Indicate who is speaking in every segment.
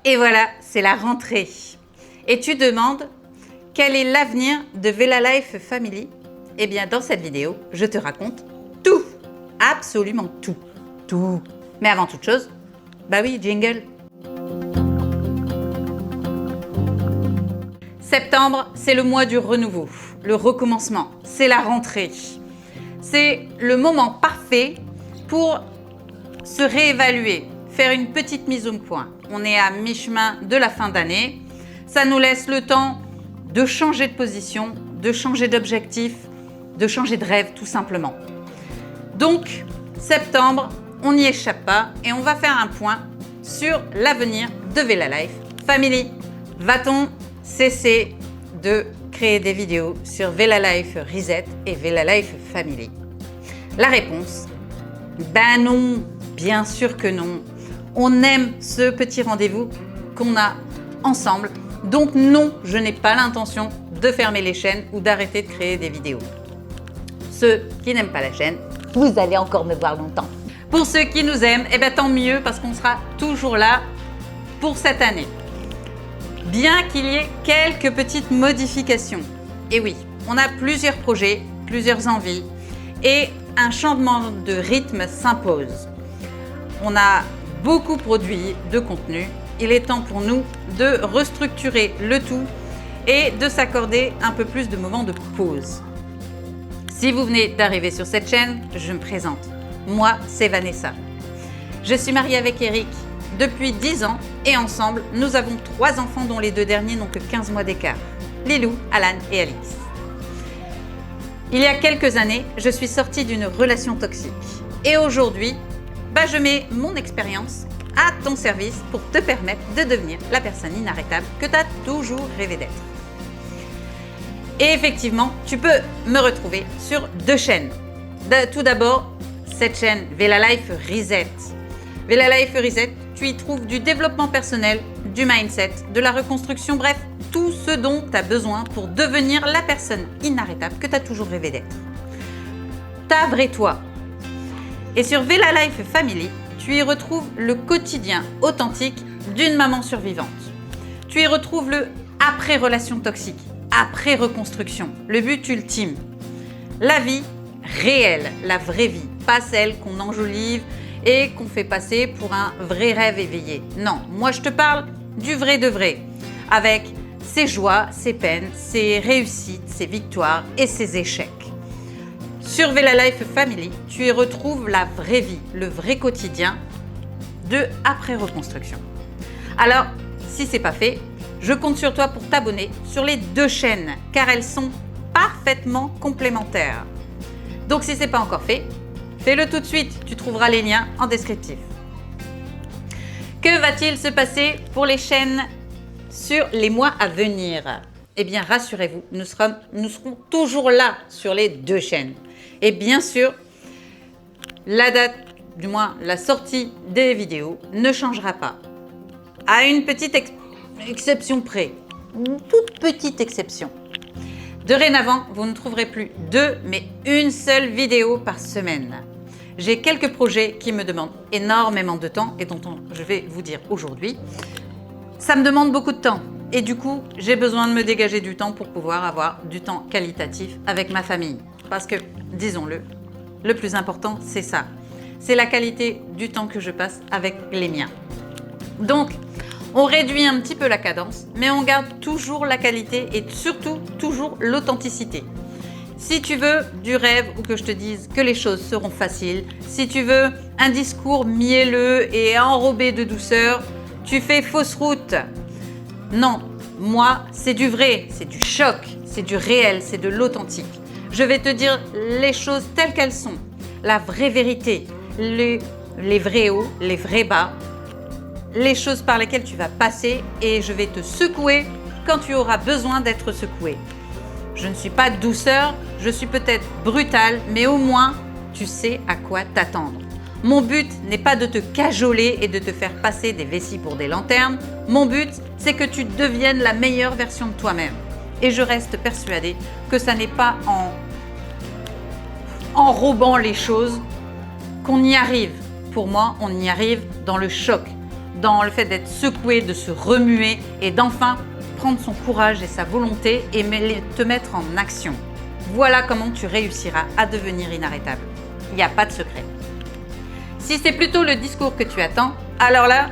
Speaker 1: Et voilà, c'est la rentrée. Et tu demandes quel est l'avenir de Vela Life Family? Eh bien, dans cette vidéo, je te raconte tout, absolument tout, tout. Mais avant toute chose, bah oui, jingle. Septembre, c'est le mois du renouveau, le recommencement, c'est la rentrée. C'est le moment parfait pour se réévaluer, faire une petite mise au point. On est à mi-chemin de la fin d'année. Ça nous laisse le temps de changer de position, de changer d'objectif, de changer de rêve tout simplement. Donc, septembre, on n'y échappe pas et on va faire un point sur l'avenir de Vela Life Family. Va-t-on cesser de créer des vidéos sur Vela Life Reset et Vela Life Family? La réponse, ben non, bien sûr que non. On aime ce petit rendez-vous qu'on a ensemble. Donc non, je n'ai pas l'intention de fermer les chaînes ou d'arrêter de créer des vidéos. Ceux qui n'aiment pas la chaîne, vous allez encore me voir longtemps. Pour ceux qui nous aiment, eh ben tant mieux parce qu'on sera toujours là pour cette année. Bien qu'il y ait quelques petites modifications. Et oui, on a plusieurs projets, plusieurs envies et un changement de rythme s'impose. On a beaucoup produit de contenu. Il est temps pour nous de restructurer le tout et de s'accorder un peu plus de moments de pause. Si vous venez d'arriver sur cette chaîne, je me présente. Moi, c'est Vanessa. Je suis mariée avec Eric depuis 10 ans et ensemble, nous avons 3 enfants dont les 2 derniers n'ont que 15 mois d'écart. Lilou, Alan et Alice. Il y a quelques années, je suis sortie d'une relation toxique. Et aujourd'hui, je mets mon expérience à ton service pour te permettre de devenir la personne inarrêtable que tu as toujours rêvé d'être. Et effectivement, tu peux me retrouver sur 2 chaînes. Tout d'abord, cette chaîne Vela Life Reset. Vela Life Reset, tu y trouves du développement personnel, du mindset, de la reconstruction, bref, tout ce dont tu as besoin pour devenir la personne inarrêtable que tu as toujours rêvé d'être. Ta vraie toi. Et sur Vela Life Family, tu y retrouves le quotidien authentique d'une maman survivante. Tu y retrouves le après relation toxique, après reconstruction, le but ultime. La vie réelle, la vraie vie, pas celle qu'on enjolive et qu'on fait passer pour un vrai rêve éveillé. Non, moi je te parle du vrai de vrai, avec ses joies, ses peines, ses réussites, ses victoires et ses échecs. Sur Vela Life Family, tu y retrouves la vraie vie, le vrai quotidien de après-reconstruction. Alors, si ce n'est pas fait, je compte sur toi pour t'abonner sur les 2 chaînes, car elles sont parfaitement complémentaires. Donc, si ce n'est pas encore fait, fais-le tout de suite, tu trouveras les liens en descriptif. Que va-t-il se passer pour les chaînes sur les mois à venir? Eh bien, rassurez-vous, nous serons toujours là sur les 2 chaînes. Et bien sûr, la date, du moins la sortie des vidéos, ne changera pas. À une petite exception près, une toute petite exception. Dorénavant, vous ne trouverez plus 2, mais une seule vidéo par semaine. J'ai quelques projets qui me demandent énormément de temps et dont je vais vous dire aujourd'hui. Ça me demande beaucoup de temps. Et du coup, j'ai besoin de me dégager du temps pour pouvoir avoir du temps qualitatif avec ma famille. Parce que, disons-le, le plus important, c'est ça. C'est la qualité du temps que je passe avec les miens. Donc, on réduit un petit peu la cadence, mais on garde toujours la qualité et surtout, toujours l'authenticité. Si tu veux du rêve ou que je te dise que les choses seront faciles, si tu veux un discours mielleux et enrobé de douceur, tu fais fausse route. Non, moi, c'est du vrai, c'est du choc, c'est du réel, c'est de l'authentique. Je vais te dire les choses telles qu'elles sont, la vraie vérité, les vrais hauts, les vrais bas, les choses par lesquelles tu vas passer et je vais te secouer quand tu auras besoin d'être secoué. Je ne suis pas douceur, je suis peut-être brutale, mais au moins, tu sais à quoi t'attendre. Mon but n'est pas de te cajoler et de te faire passer des vessies pour des lanternes. Mon but, c'est que tu deviennes la meilleure version de toi-même. Et je reste persuadée que ça n'est pas en enrobant les choses qu'on y arrive. Pour moi, on y arrive dans le choc, dans le fait d'être secoué, de se remuer et d'enfin prendre son courage et sa volonté et te mettre en action. Voilà comment tu réussiras à devenir inarrêtable. Il n'y a pas de secret. Si c'est plutôt le discours que tu attends, alors là,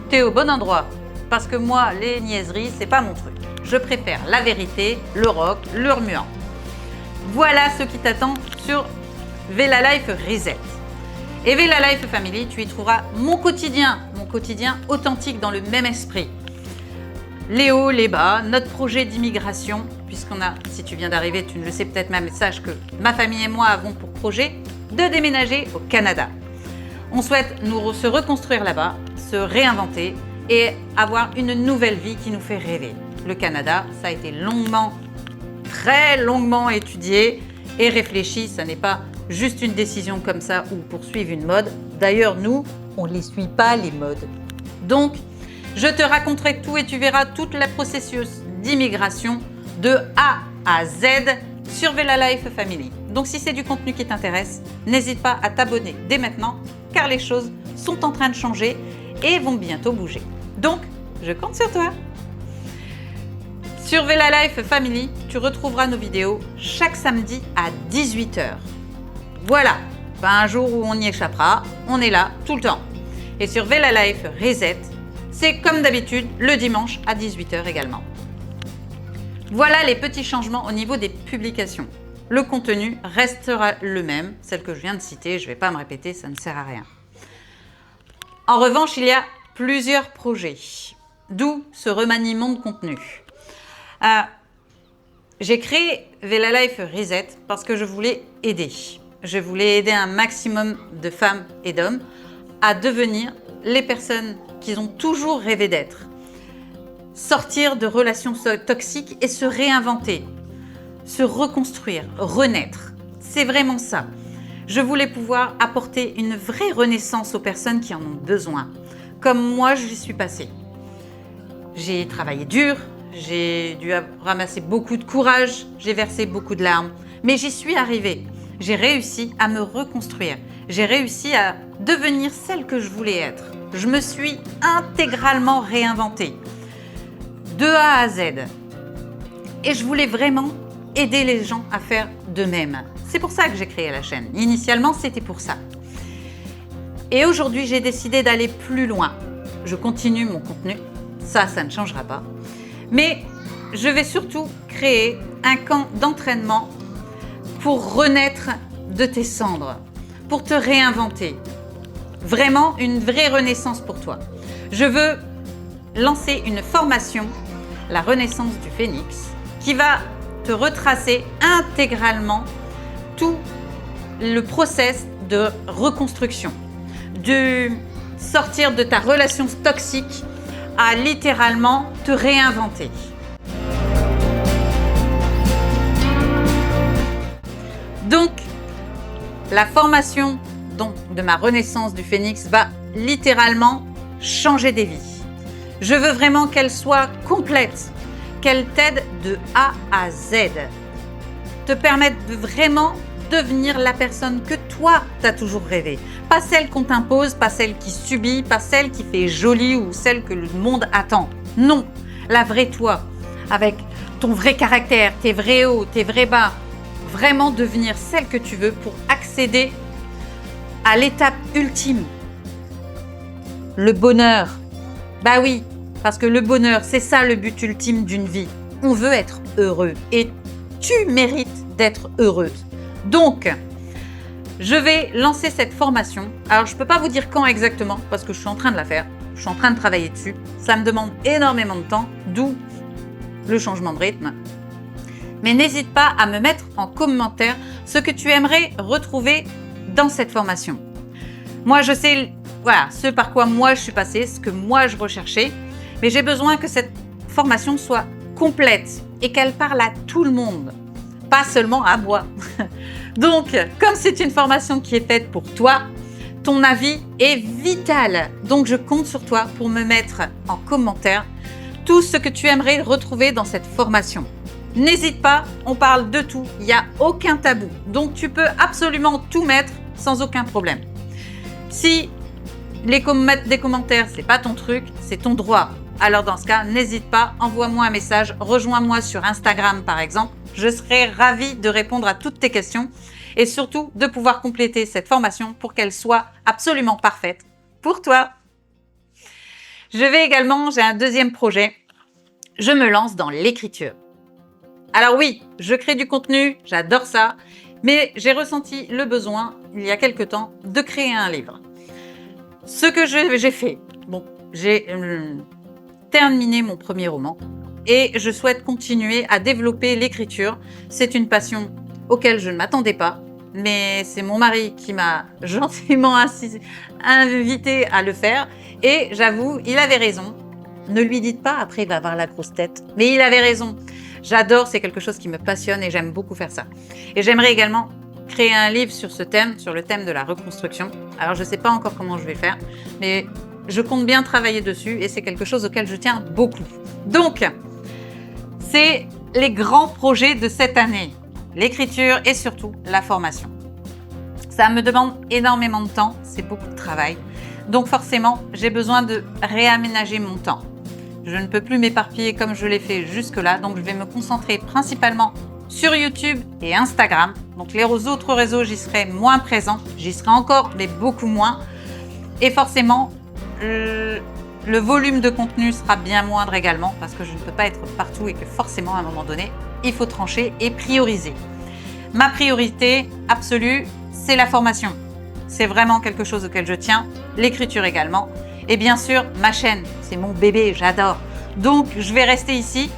Speaker 1: tu es au bon endroit. Parce que moi, les niaiseries, c'est pas mon truc. Je préfère la vérité, le rock, le remuant. Voilà ce qui t'attend sur Vela Life Reset. Et Vela Life Family, tu y trouveras mon quotidien authentique dans le même esprit. Les hauts, les bas, notre projet d'immigration, puisqu'on a, si tu viens d'arriver, tu ne le sais peut-être même, mais sache que ma famille et moi avons pour projet de déménager au Canada. On souhaite se reconstruire là-bas, se réinventer et avoir une nouvelle vie qui nous fait rêver. Le Canada, ça a été très longuement étudié et réfléchi. Ça n'est pas juste une décision comme ça ou poursuivre une mode. D'ailleurs, nous, on ne les suit pas, les modes. Donc, je te raconterai tout et tu verras tout le processus d'immigration de A à Z sur Vela Life Family. Donc, si c'est du contenu qui t'intéresse, n'hésite pas à t'abonner dès maintenant car les choses sont en train de changer et vont bientôt bouger. Donc, je compte sur toi. Sur Vela Life Family, tu retrouveras nos vidéos chaque samedi à 18 h. Voilà, pas un jour où on y échappera, on est là tout le temps. Et sur Vela Life Reset, c'est comme d'habitude le dimanche à 18 h également. Voilà les petits changements au niveau des publications. Le contenu restera le même, celle que je viens de citer, je ne vais pas me répéter, ça ne sert à rien. En revanche, il y a plusieurs projets, d'où ce remaniement de contenu. J'ai créé Vela Life Reset parce que je voulais aider. Je voulais aider un maximum de femmes et d'hommes à devenir les personnes qu'ils ont toujours rêvé d'être. Sortir de relations toxiques et se réinventer, se reconstruire, renaître. C'est vraiment ça. Je voulais pouvoir apporter une vraie renaissance aux personnes qui en ont besoin, comme moi j'y suis passée. J'ai travaillé dur, j'ai dû ramasser beaucoup de courage, j'ai versé beaucoup de larmes, mais j'y suis arrivée. J'ai réussi à me reconstruire, j'ai réussi à devenir celle que je voulais être. Je me suis intégralement réinventée, de A à Z. Et je voulais vraiment aider les gens à faire de même. C'est pour ça que j'ai créé la chaîne. Initialement, c'était pour ça. Et aujourd'hui, j'ai décidé d'aller plus loin. Je continue mon contenu, ça ne changera pas. Mais je vais surtout créer un camp d'entraînement pour renaître de tes cendres, pour te réinventer. Vraiment une vraie renaissance pour toi. Je veux lancer une formation, la Renaissance du Phénix, qui va te retracer intégralement tout le process de reconstruction, de sortir de ta relation toxique à littéralement te réinventer. Donc, la formation de ma Renaissance du Phénix va littéralement changer des vies. Je veux vraiment qu'elle soit complète, qu'elle t'aide de A à Z, te permette de vraiment devenir la personne que toi, tu as toujours rêvé. Pas celle qu'on t'impose, pas celle qui subit, pas celle qui fait jolie ou celle que le monde attend. Non, la vraie toi, avec ton vrai caractère, tes vrais hauts, tes vrais bas. Vraiment devenir celle que tu veux pour accéder à l'étape ultime. Le bonheur. Bah oui, parce que le bonheur, c'est ça le but ultime d'une vie. On veut être heureux et tu mérites d'être heureuse. Donc, je vais lancer cette formation. Alors, je ne peux pas vous dire quand exactement parce que je suis en train de la faire. Je suis en train de travailler dessus. Ça me demande énormément de temps, d'où le changement de rythme. Mais n'hésite pas à me mettre en commentaire ce que tu aimerais retrouver dans cette formation. Moi, je sais ce par quoi moi je suis passée, ce que moi je recherchais, mais j'ai besoin que cette formation soit complète et qu'elle parle à tout le monde, pas seulement à moi. Donc, comme c'est une formation qui est faite pour toi, ton avis est vital. Donc, je compte sur toi pour me mettre en commentaire tout ce que tu aimerais retrouver dans cette formation. N'hésite pas, on parle de tout, il n'y a aucun tabou. Donc, tu peux absolument tout mettre sans aucun problème. Si Mettre des commentaires, c'est pas ton truc, c'est ton droit. Alors dans ce cas, n'hésite pas, envoie-moi un message, rejoins-moi sur Instagram par exemple. Je serai ravie de répondre à toutes tes questions et surtout de pouvoir compléter cette formation pour qu'elle soit absolument parfaite pour toi. J'ai un deuxième projet. Je me lance dans l'écriture. Alors oui, je crée du contenu, j'adore ça, mais j'ai ressenti le besoin, il y a quelque temps, de créer un livre. Ce que j'ai fait, j'ai terminé mon premier roman et je souhaite continuer à développer l'écriture. C'est une passion auquel je ne m'attendais pas, mais c'est mon mari qui m'a gentiment invité à le faire et j'avoue, il avait raison. Ne lui dites pas, après il va avoir la grosse tête, mais il avait raison. J'adore, c'est quelque chose qui me passionne et j'aime beaucoup faire ça. Et j'aimerais également créer un livre sur ce thème, sur le thème de la reconstruction. Alors je ne sais pas encore comment je vais faire, mais je compte bien travailler dessus et c'est quelque chose auquel je tiens beaucoup. Donc, c'est les grands projets de cette année, l'écriture et surtout la formation. Ça me demande énormément de temps, c'est beaucoup de travail. Donc forcément, j'ai besoin de réaménager mon temps. Je ne peux plus m'éparpiller comme je l'ai fait jusque-là, donc je vais me concentrer principalement sur YouTube et Instagram. Donc les autres réseaux, j'y serai moins présente, j'y serai encore, mais beaucoup moins. Et forcément, le volume de contenu sera bien moindre également, parce que je ne peux pas être partout et que forcément, à un moment donné, il faut trancher et prioriser. Ma priorité absolue, c'est la formation. C'est vraiment quelque chose auquel je tiens, l'écriture également. Et bien sûr, ma chaîne, c'est mon bébé, j'adore. Donc, je vais rester ici.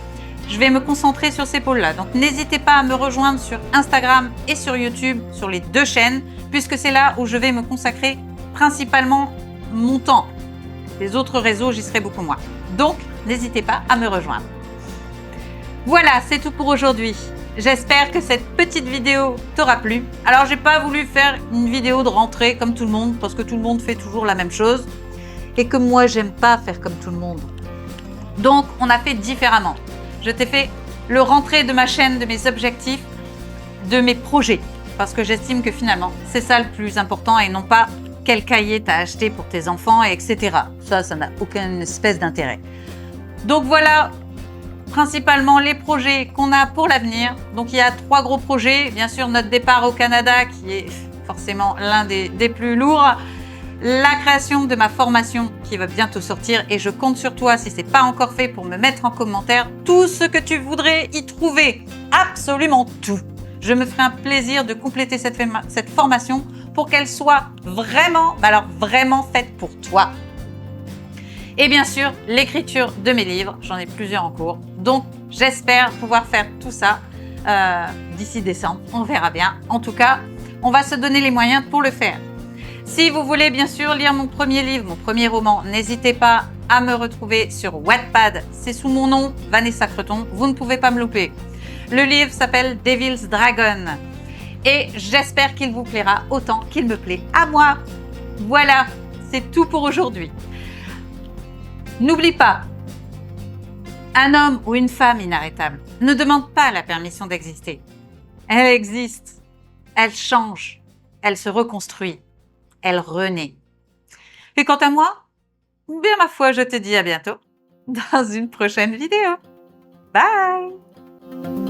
Speaker 1: Je vais me concentrer sur ces pôles-là. Donc, n'hésitez pas à me rejoindre sur Instagram et sur YouTube, sur les deux chaînes, puisque c'est là où je vais me consacrer principalement mon temps. Les autres réseaux, j'y serai beaucoup moins. Donc, n'hésitez pas à me rejoindre. Voilà, c'est tout pour aujourd'hui. J'espère que cette petite vidéo t'aura plu. Alors, j'ai pas voulu faire une vidéo de rentrée comme tout le monde, parce que tout le monde fait toujours la même chose. Et que moi, j'aime pas faire comme tout le monde. Donc, on a fait différemment. Je t'ai fait le rentrée de ma chaîne, de mes objectifs, de mes projets. Parce que j'estime que finalement, c'est ça le plus important et non pas quel cahier t'as acheté pour tes enfants, etc. Ça n'a aucune espèce d'intérêt. Donc voilà, principalement les projets qu'on a pour l'avenir. Donc il y a 3 gros projets. Bien sûr, notre départ au Canada, qui est forcément l'un des plus lourds. La création de ma formation qui va bientôt sortir et je compte sur toi si ce n'est pas encore fait pour me mettre en commentaire tout ce que tu voudrais y trouver, absolument tout. Je me ferai un plaisir de compléter cette formation pour qu'elle soit vraiment, alors vraiment faite pour toi. Et bien sûr, l'écriture de mes livres, j'en ai plusieurs en cours, donc j'espère pouvoir faire tout ça d'ici décembre, on verra bien. En tout cas, on va se donner les moyens pour le faire. Si vous voulez bien sûr lire mon premier livre, mon premier roman, n'hésitez pas à me retrouver sur Wattpad. C'est sous mon nom, Vanessa Creton. Vous ne pouvez pas me louper. Le livre s'appelle Devil's Dragon. Et j'espère qu'il vous plaira autant qu'il me plaît à moi. Voilà, c'est tout pour aujourd'hui. N'oublie pas, un homme ou une femme inarrêtable ne demande pas la permission d'exister. Elle existe, elle change, elle se reconstruit. Elle renaît. Et quant à moi, bien ma foi, je te dis à bientôt dans une prochaine vidéo. Bye!